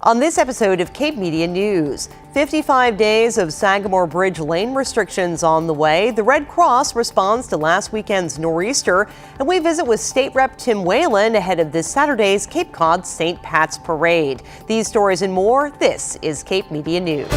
On this episode of Cape Media News, 55 days of Sagamore Bridge lane restrictions on the way. The Red Cross responds to last weekend's nor'easter, and we visit with State Rep Tim Whalen ahead of this Saturday's Cape Cod St. Pat's Parade. These stories and more, this is Cape Media News.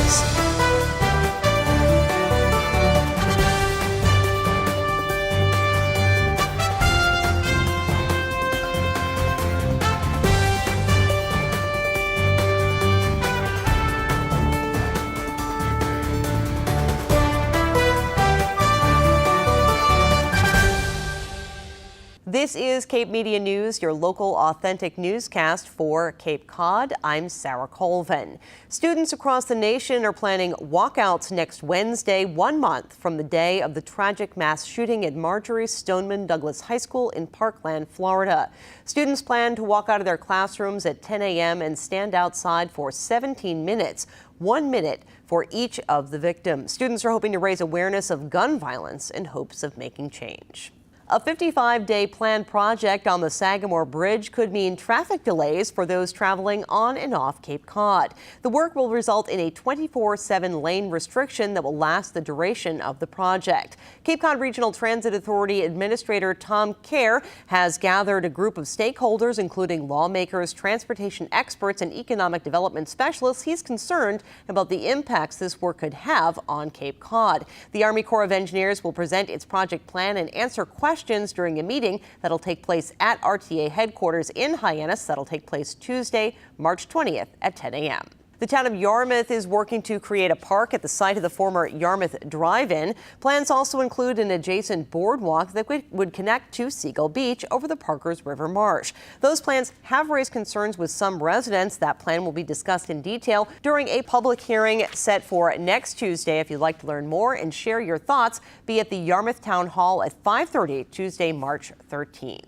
This is Cape Media News, your local authentic newscast for Cape Cod. I'm Sarah Colvin. Students across the nation are planning walkouts next Wednesday, 1 month from the day of the tragic mass shooting at Marjorie Stoneman Douglas High School in Parkland, Florida. Students plan to walk out of their classrooms at 10 a.m. and stand outside for 17 minutes, 1 minute for each of the victims. Students are hoping to raise awareness of gun violence in hopes of making change. A 55-day planned project on the Sagamore Bridge could mean traffic delays for those traveling on and off Cape Cod. The work will result in a 24/7 lane restriction that will last the duration of the project. Cape Cod Regional Transit Authority Administrator Tom Kerr has gathered a group of stakeholders, including lawmakers, transportation experts, and economic development specialists. He's concerned about the impacts this work could have on Cape Cod. The Army Corps of Engineers will present its project plan and answer questions during a meeting that'll take place at RTA headquarters in Hyannis. That'll take place Tuesday, March 20th at 10 a.m. The town of Yarmouth is working to create a park at the site of the former Yarmouth Drive-In. Plans also include an adjacent boardwalk that would connect to Seagull Beach over the Parkers River Marsh. Those plans have raised concerns with some residents. That plan will be discussed in detail during a public hearing set for next Tuesday. If you'd like to learn more and share your thoughts, be at the Yarmouth Town Hall at 5:30 Tuesday, March 13th.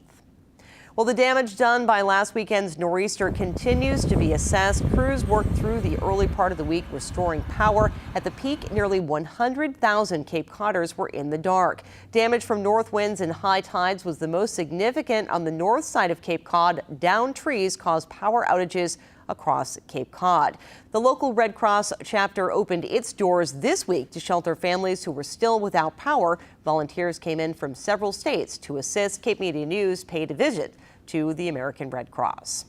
Well, the damage done by last weekend's nor'easter continues to be assessed. Crews worked through the early part of the week restoring power. At the peak, nearly 100,000 Cape Codders were in the dark. Damage from north winds and high tides was the most significant on the north side of Cape Cod. Downed trees caused power outages across Cape Cod. The local Red Cross chapter opened its doors this week to shelter families who were still without power. Volunteers came in from several states to assist. Cape Media News paid a visit to the American Red Cross.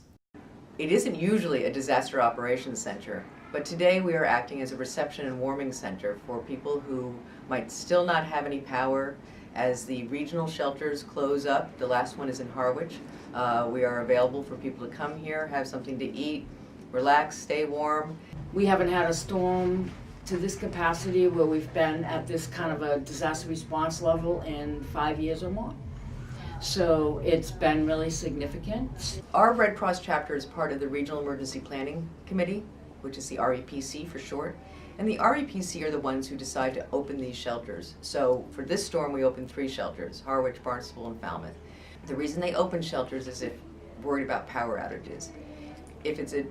It isn't usually a disaster operations center, but today we are acting as a reception and warming center for people who might still not have any power as the regional shelters close up. The last one is in Harwich. We are available for people to come here, have something to eat, relax, stay warm. We haven't had a storm to this capacity where we've been at this kind of a disaster response level in 5 years or more. So it's been really significant. Our Red Cross chapter is part of the Regional Emergency Planning Committee, which is the REPC for short. And the REPC are the ones who decide to open these shelters. So for this storm, we opened 3 shelters, Harwich, Barnstable, and Falmouth. The reason they open shelters is if worried about power outages. If it's a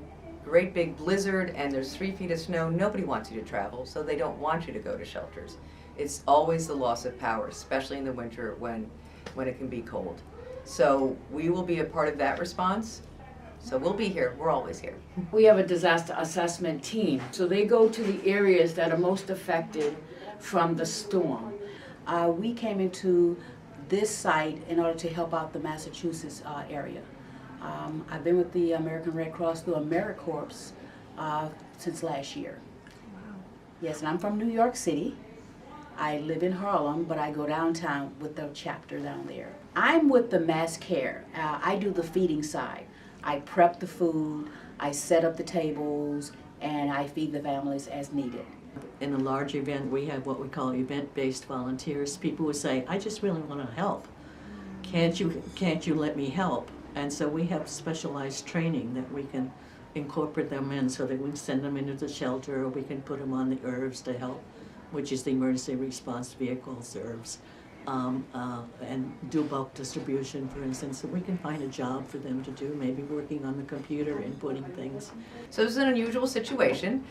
great big blizzard and there's 3 feet of snow, nobody wants you to travel, so they don't want you to go to shelters. It's always the loss of power, especially in the winter when it can be cold. So we will be a part of that response. So we'll be here. We're always here. We have a disaster assessment team. So they go to the areas that are most affected from the storm. We came into this site in order to help out the Massachusetts area. I've been with the American Red Cross through AmeriCorps since last year. Wow. Yes, and I'm from New York City. I live in Harlem, but I go downtown with the chapter down there. I'm with the mass care. I do the feeding side. I prep the food, I set up the tables, and I feed the families as needed. In a large event, we have what we call event-based volunteers. People who say, I just really want to help. Can't you let me help? And so we have specialized training that we can incorporate them in so that we can send them into the shelter, or we can put them on the ERVs to help, which is the Emergency Response Vehicles, ERVs, and do bulk distribution, for instance. So we can find a job for them to do, maybe working on the computer, inputting things. So this is an unusual situation.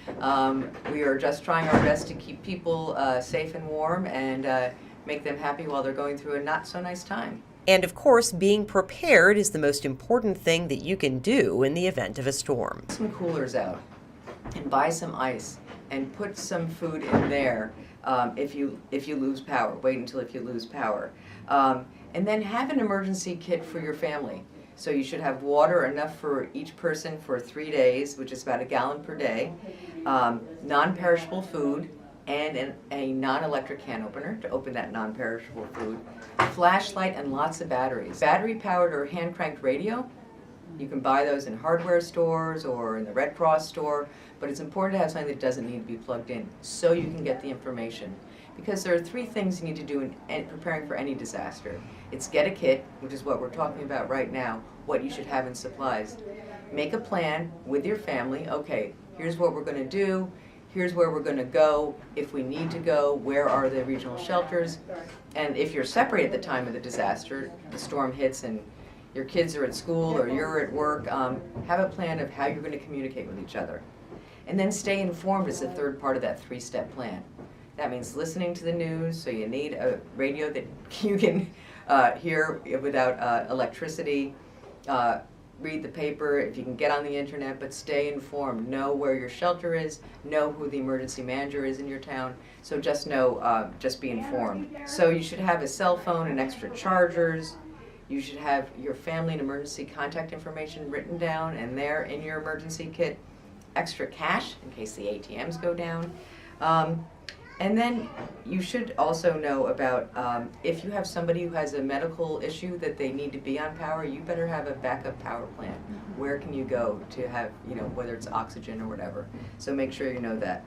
We are just trying our best to keep people safe and warm and make them happy while they're going through a not so nice time. And of course, being prepared is the most important thing that you can do in the event of a storm. Some coolers out and buy some ice and put some food in there if you lose power. Wait until if you lose power. And then have an emergency kit for your family. So you should have water enough for each person for 3 days, which is about 1 gallon per day, non-perishable food, and a non-electric can opener to open that non-perishable food, flashlight, and lots of batteries. Battery-powered or hand-cranked radio, you can buy those in hardware stores or in the Red Cross store, but it's important to have something that doesn't need to be plugged in so you can get the information. Because there are 3 things you need to do in preparing for any disaster. It's get a kit, which is what we're talking about right now, what you should have in supplies. Make a plan with your family. Okay, here's what we're going to do. Here's where we're going to go. If we need to go, where are the regional shelters? And if you're separated at the time of the disaster, the storm hits and your kids are at school or you're at work, have a plan of how you're going to communicate with each other. And then stay informed is the 3rd part of that 3-step plan. That means listening to the news, so you need a radio that you can hear without electricity. Read the paper if you can get on the internet, but stay informed. Know where your shelter is, know who the emergency manager is in your town. So just know, just be informed. So you should have a cell phone and extra chargers. You should have your family and emergency contact information written down and there in your emergency kit. Extra cash in case the ATMs go down. And then you should also know about if you have somebody who has a medical issue that they need to be on power, you better have a backup power plan. Where can you go to have, whether it's oxygen or whatever. So make sure you know that.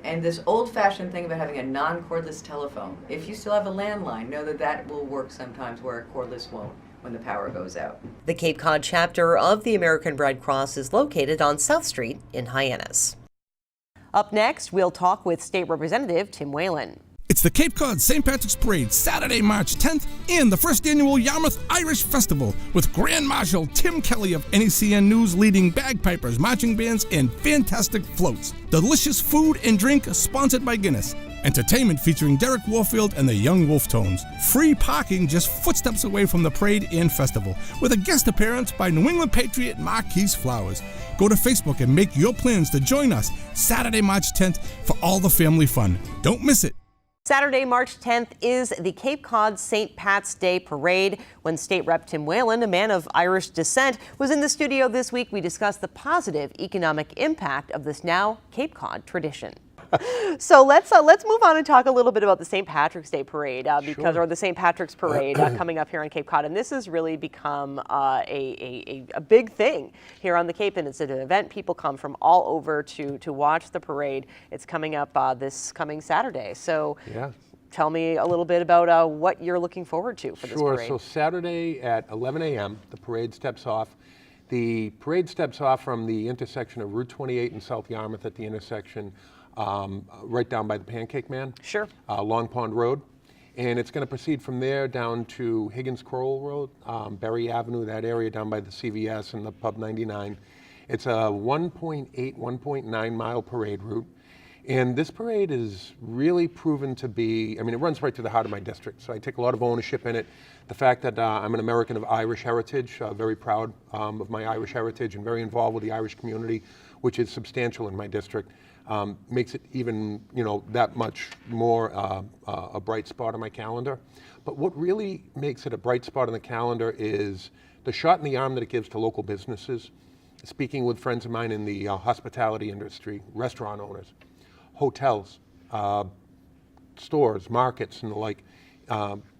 And this old-fashioned thing about having a non-cordless telephone, if you still have a landline, know that that will work sometimes where a cordless won't when the power goes out. The Cape Cod chapter of the American Red Cross is located on South Street in Hyannis. Up next, we'll talk with State Representative Tim Whalen. It's the Cape Cod St. Patrick's Parade, Saturday, March 10th, and the first annual Yarmouth Irish Festival with Grand Marshal Tim Kelly of NECN News leading bagpipers, marching bands, and fantastic floats. Delicious food and drink sponsored by Guinness. Entertainment featuring Derek Warfield and the Young Wolf Tones. Free parking just footsteps away from the parade and festival, with a guest appearance by New England Patriot Marquise Flowers. Go to Facebook and make your plans to join us Saturday, March 10th for all the family fun. Don't miss it. Saturday, March 10th is the Cape Cod St. Pat's Day Parade. When State Rep Tim Whalen, a man of Irish descent, was in the studio this week, we discussed the positive economic impact of this now Cape Cod tradition. So let's move on and talk a little bit about the St. Patrick's Day Parade, or the St. Patrick's Parade coming up here on Cape Cod, and this has really become a big thing here on the Cape, and it's an event people come from all over to watch the parade. It's coming up this coming Saturday. So yeah. Tell me a little bit about what you're looking forward to for this parade. Sure. So Saturday at 11 a.m. the parade steps off. The parade steps off from the intersection of Route 28 and South Yarmouth at the intersection. Right down by the Pancake Man. Sure. Long Pond Road. And it's going to proceed from there down to Higgins Crowell Road, Berry Avenue, that area down by the CVS and the Pub 99. It's a 1.8, 1.9 mile parade route. And this parade is really proven to be, it runs right to the heart of my district. So I take a lot of ownership in it. The fact that I'm an American of Irish heritage, very proud of my Irish heritage and very involved with the Irish community, which is substantial in my district. Makes it even, that much more a bright spot on my calendar. But what really makes it a bright spot on the calendar is the shot in the arm that it gives to local businesses. Speaking with friends of mine in the hospitality industry, restaurant owners, hotels, stores, markets, and the like,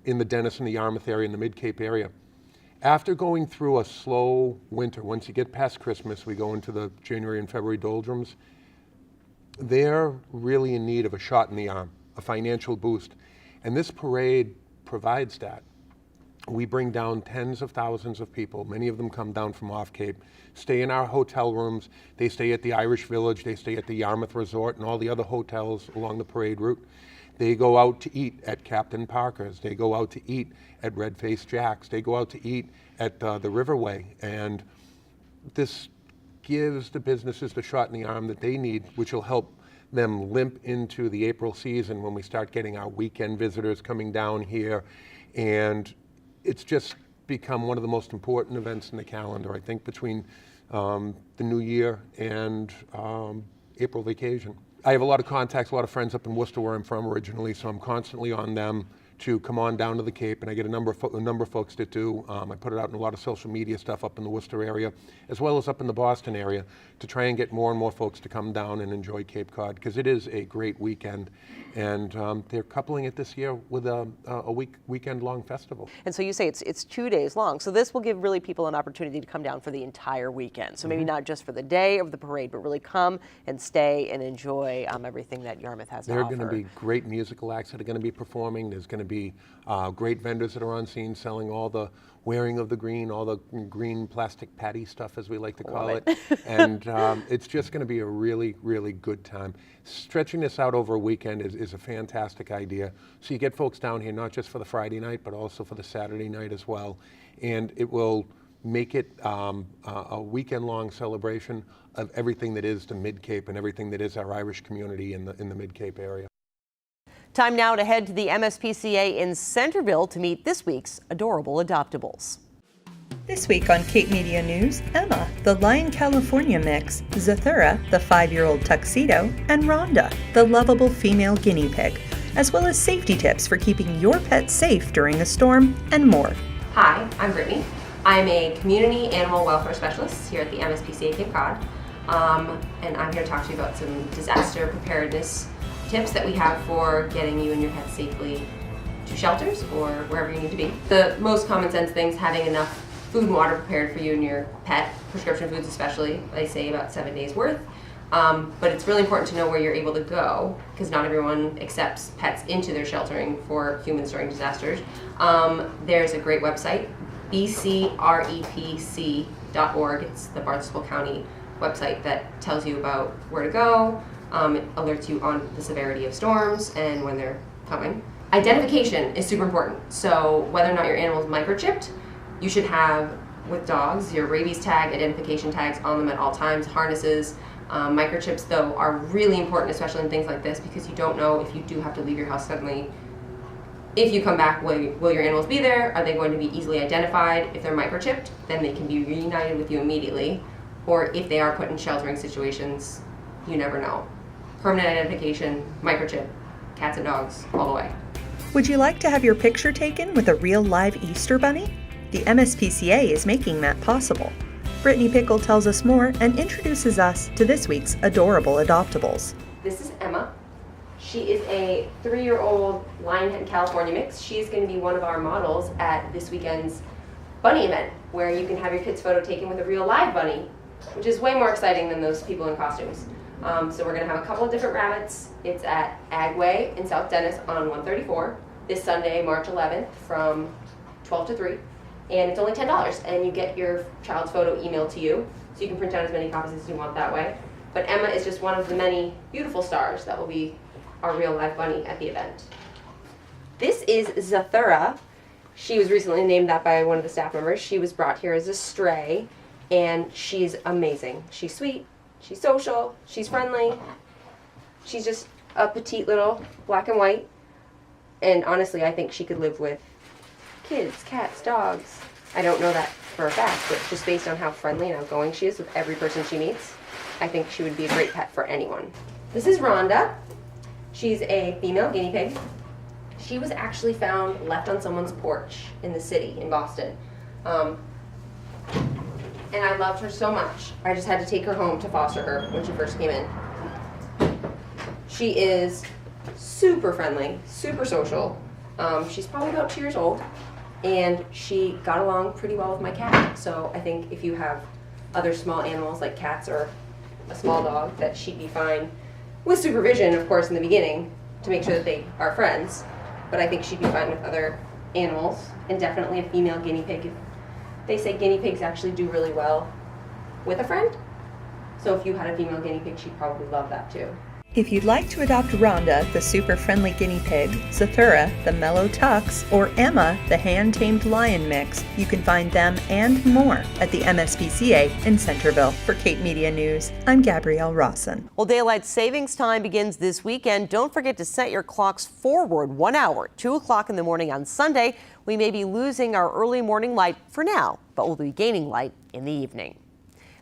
in the Dennis and the Yarmouth area, in the Mid-Cape area. After going through a slow winter, once you get past Christmas, we go into the January and February doldrums. They're really in need of a shot in the arm, a financial boost. And this parade provides that. We bring down tens of thousands of people. Many of them come down from off Cape, stay in our hotel rooms. They stay at the Irish Village. They stay at the Yarmouth Resort and all the other hotels along the parade route. They go out to eat at Captain Parker's. They go out to eat at Red Face Jack's. They go out to eat at the Riverway. And this gives the businesses the shot in the arm that they need, which will help them limp into the April season when we start getting our weekend visitors coming down here. And it's just become one of the most important events in the calendar, I think, between the new year and April vacation. I have a lot of contacts, a lot of friends up in Worcester where I'm from originally, so I'm constantly on them to come on down to the Cape, and I get a number of folks that do. I put it out in a lot of social media stuff up in the Worcester area, as well as up in the Boston area, to try and get more and more folks to come down and enjoy Cape Cod, because it is a great weekend, and they're coupling it this year with a weekend-long festival. And so you say it's 2 days long. So this will give really people an opportunity to come down for the entire weekend. So maybe not just for the day of the parade, but really come and stay and enjoy everything that Yarmouth has to offer. There are going to be great musical acts that are going to be performing. There's going to be great vendors that are on scene selling all the wearing of the green, all the green plastic patty stuff, as we like to call it. And it's just going to be a really, really good time. Stretching this out over a weekend is a fantastic idea. So you get folks down here not just for the Friday night, but also for the Saturday night as well. And it will make it a weekend-long celebration of everything that is the Mid-Cape and everything that is our Irish community in the Mid-Cape area. Time now to head to the MSPCA in Centerville to meet this week's adorable adoptables. This week on Cape Media News, Emma, the Lion California mix, Zathura, the 5-year-old tuxedo, and Rhonda, the lovable female guinea pig, as well as safety tips for keeping your pet safe during a storm and more. Hi, I'm Brittany. I'm a community animal welfare specialist here at the MSPCA Cape Cod, and I'm here to talk to you about some disaster preparedness tips that we have for getting you and your pets safely to shelters or wherever you need to be. The most common sense things, having enough food and water prepared for you and your pet, prescription foods especially, I say about 7 days worth. But it's really important to know where you're able to go, because not everyone accepts pets into their sheltering for humans during disasters. There's a great website, bcrepc.org. It's the Barnstable County website that tells you about where to go. It alerts you on the severity of storms and when they're coming. Identification is super important. So whether or not your animal is microchipped, you should have, with dogs, your rabies tag, identification tags on them at all times, harnesses. Microchips, though, are really important, especially in things like this, because you don't know if you do have to leave your house suddenly. If you come back, will your animals be there? Are they going to be easily identified? If they're microchipped, then they can be reunited with you immediately. Or if they are put in sheltering situations, you never know. Permanent identification, microchip, cats and dogs, all the way. Would you like to have your picture taken with a real live Easter bunny? The MSPCA is making that possible. Brittany Pickle tells us more and introduces us to this week's adorable adoptables. This is Emma. She is a 3-year-old Lionhead California mix. She's going to be one of our models at this weekend's bunny event, where you can have your kid's photo taken with a real live bunny, which is way more exciting than those people in costumes. So we're going to have a couple of different rabbits. It's at Agway in South Dennis on 134 this Sunday, March 11th from 12 to 3. And it's only $10, and you get your child's photo emailed to you, so you can print out as many copies as you want that way. But Emma is just one of the many beautiful stars that will be our real live bunny at the event. This is Zathura. She was recently named that by one of the staff members. She was brought here as a stray, and she's amazing. She's sweet, she's social, she's friendly. She's just a petite little black and white, and honestly, I think she could live with kids, cats, dogs. I don't know that for a fact, but just based on how friendly and outgoing she is with every person she meets, I think she would be a great pet for anyone. This is Rhonda. She's a female guinea pig. She was actually found left on someone's porch in the city in Boston. And I loved her so much. I just had to take her home to foster her when she first came in. She is super friendly, super social. She's probably about 2 years old, and she got along pretty well with my cat. So I think if you have other small animals like cats or a small dog, that she'd be fine. With supervision, of course, in the beginning, to make sure that they are friends. But I think she'd be fine with other animals, and definitely a female guinea pig. They say guinea pigs actually do really well with a friend. So if you had a female guinea pig, she'd probably love that too. If you'd like to adopt Rhonda, the super friendly guinea pig, Zathura, the mellow tux, or Emma, the hand-tamed lion mix, you can find them and more at the MSPCA in Centerville. For Cape Media News, I'm Gabrielle Rawson. Well, daylight savings time begins this weekend. Don't forget to set your clocks forward 1 hour, 2 o'clock in the morning on Sunday. We may be losing our early morning light for now, but we'll be gaining light in the evening.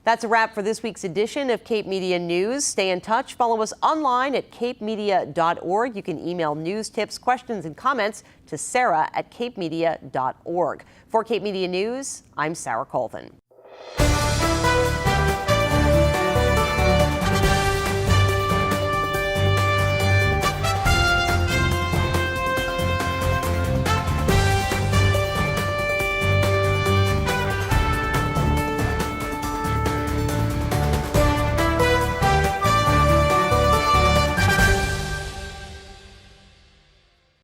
That's a wrap for this week's edition of Cape Media News. Stay in touch. Follow us online at capemedia.org. You can email news, tips, questions, and comments to Sarah at capemedia.org. For Cape Media News, I'm Sarah Colvin.